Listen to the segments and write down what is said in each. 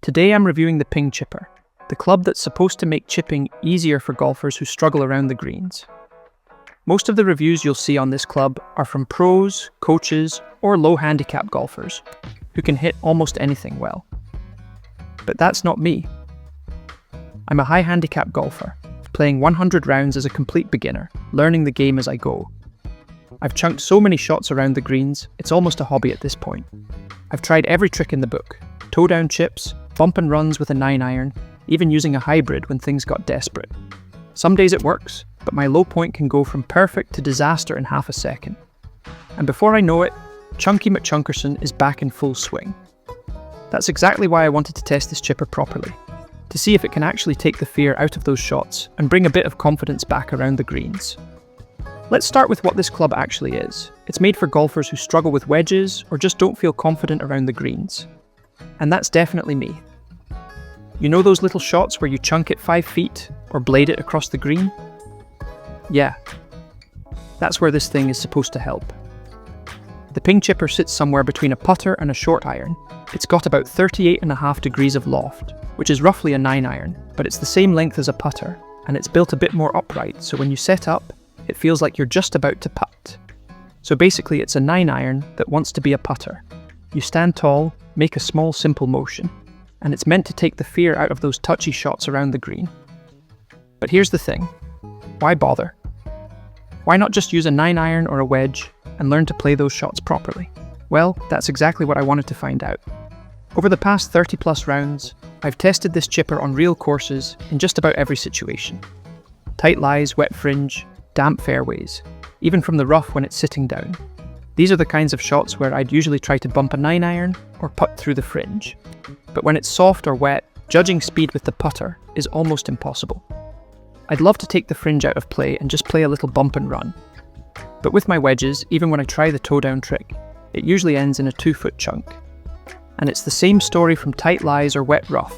Today I'm reviewing the Ping ChipR, the club that's supposed to make chipping easier for golfers who struggle around the greens. Most of the reviews you'll see on this club are from pros, coaches, or low-handicap golfers who can hit almost anything well. But that's not me. I'm a high-handicap golfer, playing 100 rounds as a complete beginner, learning the game as I go. I've chunked so many shots around the greens, it's almost a hobby at this point. I've tried every trick in the book: toe-down chips, bump and runs with a 9-iron, even using a hybrid when things got desperate. Some days it works, but my low point can go from perfect to disaster in half a second. And before I know it, Chunky McChunkerson is back in full swing. That's exactly why I wanted to test this chipper properly, to see if it can actually take the fear out of those shots and bring a bit of confidence back around the greens. Let's start with what this club actually is. It's made for golfers who struggle with wedges or just don't feel confident around the greens. And that's definitely me. You know those little shots where you chunk it 5 feet or blade it across the green? Yeah, that's where this thing is supposed to help. The Ping ChipR sits somewhere between a putter and a short iron. It's got about 38.5 degrees of loft, which is roughly a 9-iron, but it's the same length as a putter, and it's built a bit more upright, so when you set up, it feels like you're just about to putt. So basically it's a 9-iron that wants to be a putter. You stand tall, make a small simple motion, and it's meant to take the fear out of those touchy shots around the green. But here's the thing. Why bother? Why not just use a 9-iron or a wedge and learn to play those shots properly? Well, that's exactly what I wanted to find out. Over the past 30+ rounds, I've tested this chipper on real courses in just about every situation. Tight lies, wet fringe, damp fairways, even from the rough when it's sitting down. These are the kinds of shots where I'd usually try to bump a 9-iron or putt through the fringe. But when it's soft or wet, judging speed with the putter is almost impossible. I'd love to take the fringe out of play and just play a little bump and run. But with my wedges, even when I try the toe-down trick, it usually ends in a 2-foot chunk. And it's the same story from tight lies or wet rough,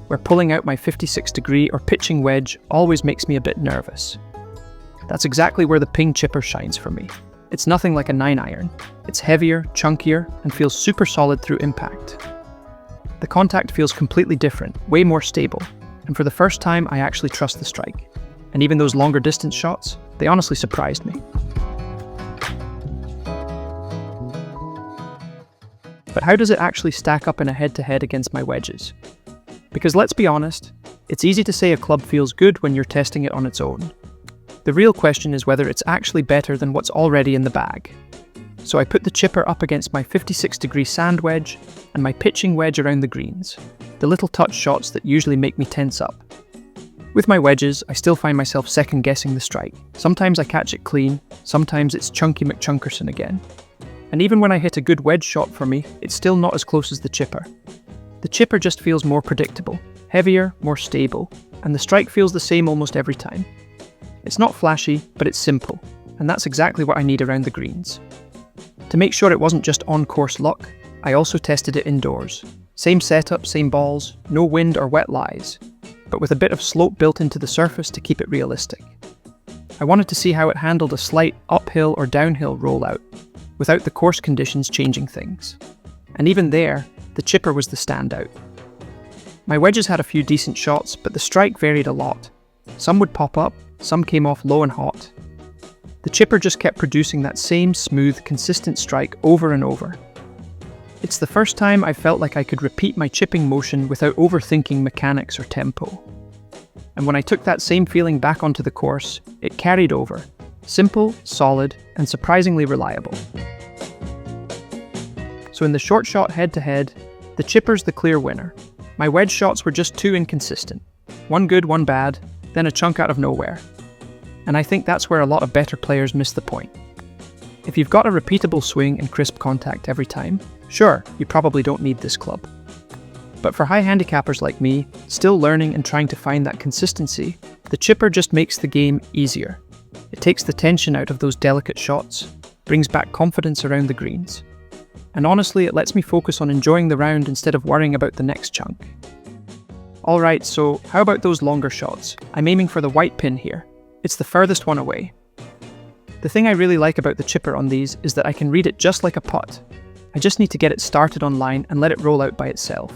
where pulling out my 56-degree or pitching wedge always makes me a bit nervous. That's exactly where the Ping ChipR shines for me. It's nothing like a 9-iron. It's heavier, chunkier, and feels super solid through impact. The contact feels completely different, way more stable, and for the first time I actually trust the strike. And even those longer distance shots, they honestly surprised me. But how does it actually stack up in a head-to-head against my wedges? Because let's be honest, it's easy to say a club feels good when you're testing it on its own. The real question is whether it's actually better than what's already in the bag. So I put the chipper up against my 56-degree sand wedge and my pitching wedge around the greens, the little touch shots that usually make me tense up. With my wedges, I still find myself second-guessing the strike. Sometimes I catch it clean, sometimes it's Chunky McChunkerson again. And even when I hit a good wedge shot for me, it's still not as close as the chipper. The chipper just feels more predictable, heavier, more stable, and the strike feels the same almost every time. It's not flashy, but it's simple, and that's exactly what I need around the greens. To make sure it wasn't just on-course luck, I also tested it indoors. Same setup, same balls, no wind or wet lies, but with a bit of slope built into the surface to keep it realistic. I wanted to see how it handled a slight uphill or downhill rollout, without the course conditions changing things. And even there, the chipper was the standout. My wedges had a few decent shots, but the strike varied a lot. Some would pop up, some came off low and hot. The chipper just kept producing that same smooth, consistent strike over and over. It's the first time I felt like I could repeat my chipping motion without overthinking mechanics or tempo. And when I took that same feeling back onto the course, it carried over. Simple, solid, and surprisingly reliable. So in the short shot head-to-head, the chipper's the clear winner. My wedge shots were just too inconsistent. One good, one bad, then a chunk out of nowhere. And I think that's where a lot of better players miss the point. If you've got a repeatable swing and crisp contact every time, sure, you probably don't need this club. But for high handicappers like me, still learning and trying to find that consistency, the chipper just makes the game easier. It takes the tension out of those delicate shots, brings back confidence around the greens. And honestly, it lets me focus on enjoying the round instead of worrying about the next chunk. Alright, so how about those longer shots? I'm aiming for the white pin here. It's the furthest one away. The thing I really like about the chipper on these is that I can read it just like a putt. I just need to get it started on line and let it roll out by itself.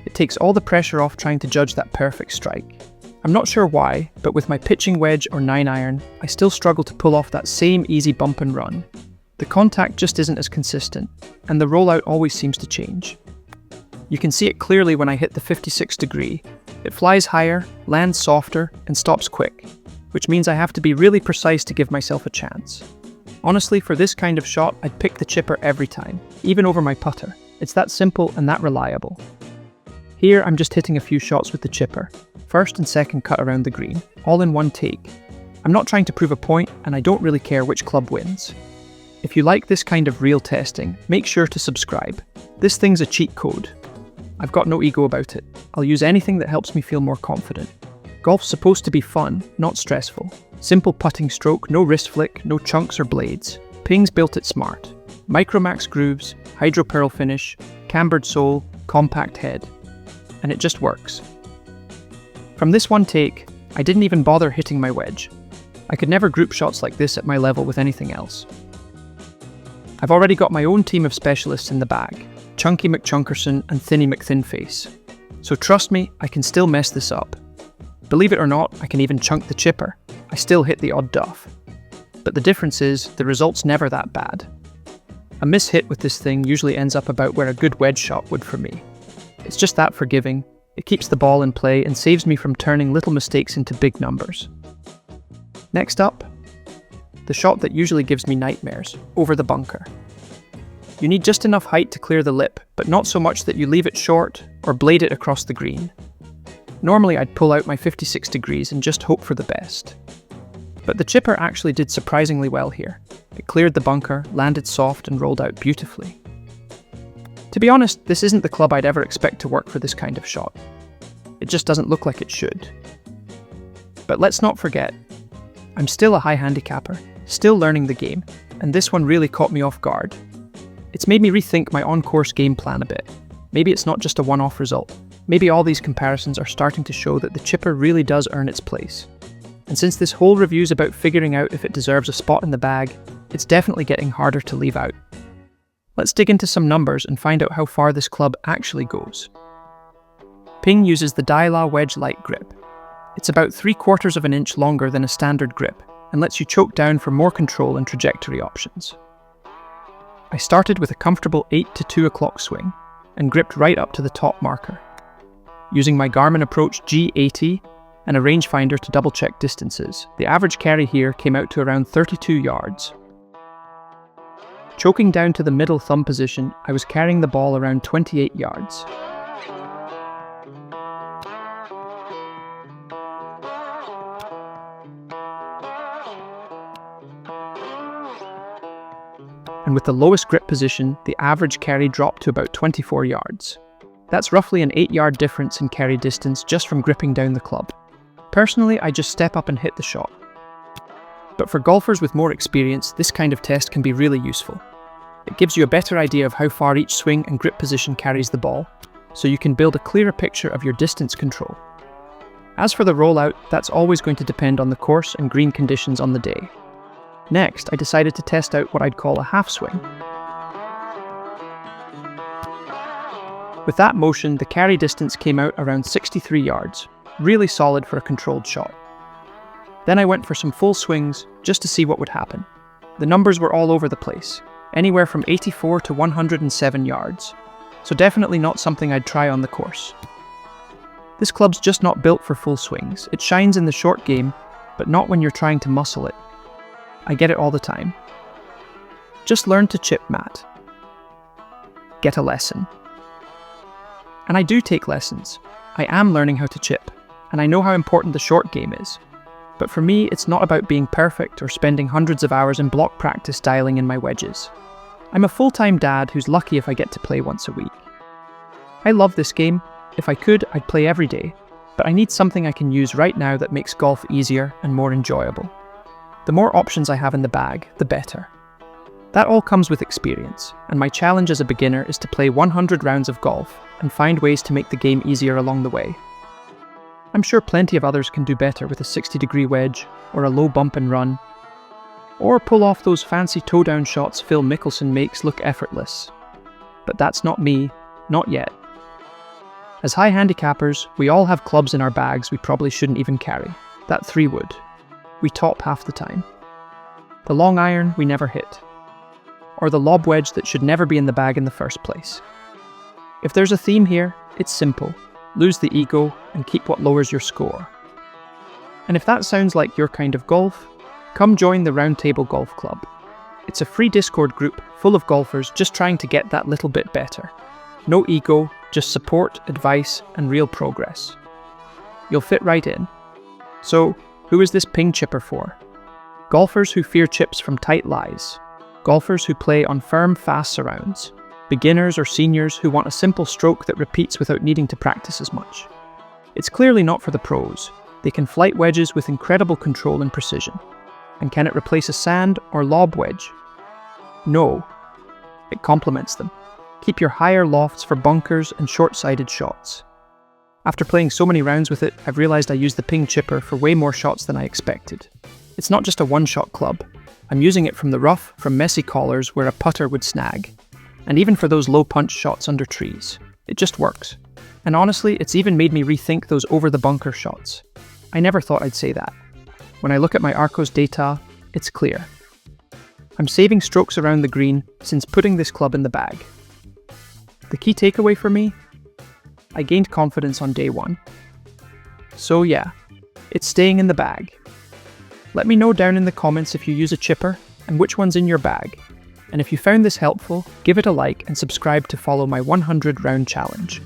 It takes all the pressure off trying to judge that perfect strike. I'm not sure why, but with my pitching wedge or 9-iron, I still struggle to pull off that same easy bump and run. The contact just isn't as consistent, and the rollout always seems to change. You can see it clearly when I hit the 56 degree. It flies higher, lands softer, and stops quick, which means I have to be really precise to give myself a chance. Honestly, for this kind of shot, I'd pick the chipper every time, even over my putter. It's that simple and that reliable. Here, I'm just hitting a few shots with the chipper. First and second cut around the green, all in one take. I'm not trying to prove a point, and I don't really care which club wins. If you like this kind of real testing, make sure to subscribe. This thing's a cheat code. I've got no ego about it. I'll use anything that helps me feel more confident. Golf's supposed to be fun, not stressful. Simple putting stroke, no wrist flick, no chunks or blades. Ping's built it smart. Micromax grooves, hydro pearl finish, cambered sole, compact head. And it just works. From this one take, I didn't even bother hitting my wedge. I could never group shots like this at my level with anything else. I've already got my own team of specialists in the bag, Chunky McChunkerson and Thinny McThinface. So trust me, I can still mess this up. Believe it or not, I can even chunk the chipper. I still hit the odd duff. But the difference is, the result's never that bad. A mishit with this thing usually ends up about where a good wedge shot would for me. It's just that forgiving. It keeps the ball in play and saves me from turning little mistakes into big numbers. Next up, the shot that usually gives me nightmares, over the bunker. You need just enough height to clear the lip, but not so much that you leave it short or blade it across the green. Normally I'd pull out my 56 degrees and just hope for the best. But the chipper actually did surprisingly well here. It cleared the bunker, landed soft and rolled out beautifully. To be honest, this isn't the club I'd ever expect to work for this kind of shot. It just doesn't look like it should. But let's not forget, I'm still a high handicapper, still learning the game, and this one really caught me off guard. It's made me rethink my on-course game plan a bit. Maybe it's not just a one-off result. Maybe all these comparisons are starting to show that the chipper really does earn its place. And since this whole review's about figuring out if it deserves a spot in the bag, it's definitely getting harder to leave out. Let's dig into some numbers and find out how far this club actually goes. Ping uses the Daiwa Wedge Light grip. It's about 3/4 of an inch longer than a standard grip and lets you choke down for more control and trajectory options. I started with a comfortable 8 to 2 o'clock swing and gripped right up to the top marker. Using my Garmin Approach G80 and a rangefinder to double-check distances, the average carry here came out to around 32 yards. Choking down to the middle thumb position, I was carrying the ball around 28 yards. And with the lowest grip position, the average carry dropped to about 24 yards. That's roughly an 8-yard difference in carry distance just from gripping down the club. Personally, I just step up and hit the shot. But for golfers with more experience, this kind of test can be really useful. It gives you a better idea of how far each swing and grip position carries the ball, so you can build a clearer picture of your distance control. As for the rollout, that's always going to depend on the course and green conditions on the day. Next, I decided to test out what I'd call a half swing. With that motion, the carry distance came out around 63 yards, really solid for a controlled shot. Then I went for some full swings just to see what would happen. The numbers were all over the place, anywhere from 84 to 107 yards, so definitely not something I'd try on the course. This club's just not built for full swings. It shines in the short game, but not when you're trying to muscle it. I get it all the time. Just learn to chip, Matt. Get a lesson. And I do take lessons. I am learning how to chip, and I know how important the short game is. But for me, it's not about being perfect or spending hundreds of hours in block practice dialing in my wedges. I'm a full-time dad who's lucky if I get to play once a week. I love this game. If I could, I'd play every day, but I need something I can use right now that makes golf easier and more enjoyable. The more options I have in the bag, the better. That all comes with experience, and my challenge as a beginner is to play 100 rounds of golf and find ways to make the game easier along the way. I'm sure plenty of others can do better with a 60-degree wedge, or a low bump and run, or pull off those fancy toe-down shots Phil Mickelson makes look effortless. But that's not me, not yet. As high handicappers, we all have clubs in our bags we probably shouldn't even carry. That 3-wood. We top half the time. The long iron we never hit. Or the lob wedge that should never be in the bag in the first place. If there's a theme here, it's simple. Lose the ego and keep what lowers your score. And if that sounds like your kind of golf, come join the Roundtable Golf Club. It's a free Discord group full of golfers just trying to get that little bit better. No ego, just support, advice, and real progress. You'll fit right in. So, who is this Ping ChipR for? Golfers who fear chips from tight lies. Golfers who play on firm, fast surrounds. Beginners or seniors who want a simple stroke that repeats without needing to practice as much. It's clearly not for the pros. They can flight wedges with incredible control and precision. And can it replace a sand or lob wedge? No. It complements them. Keep your higher lofts for bunkers and short-sided shots. After playing so many rounds with it, I've realized I use the Ping ChipR for way more shots than I expected. It's not just a one-shot club. I'm using it from the rough, from messy collars where a putter would snag, and even for those low-punch shots under trees. It just works. And honestly, it's even made me rethink those over-the-bunker shots. I never thought I'd say that. When I look at my Arccos data, it's clear. I'm saving strokes around the green since putting this club in the bag. The key takeaway for me? I gained confidence on day one. So yeah, it's staying in the bag. Let me know down in the comments if you use a ChipR and which one's in your bag. And if you found this helpful, give it a like and subscribe to follow my 100 round challenge.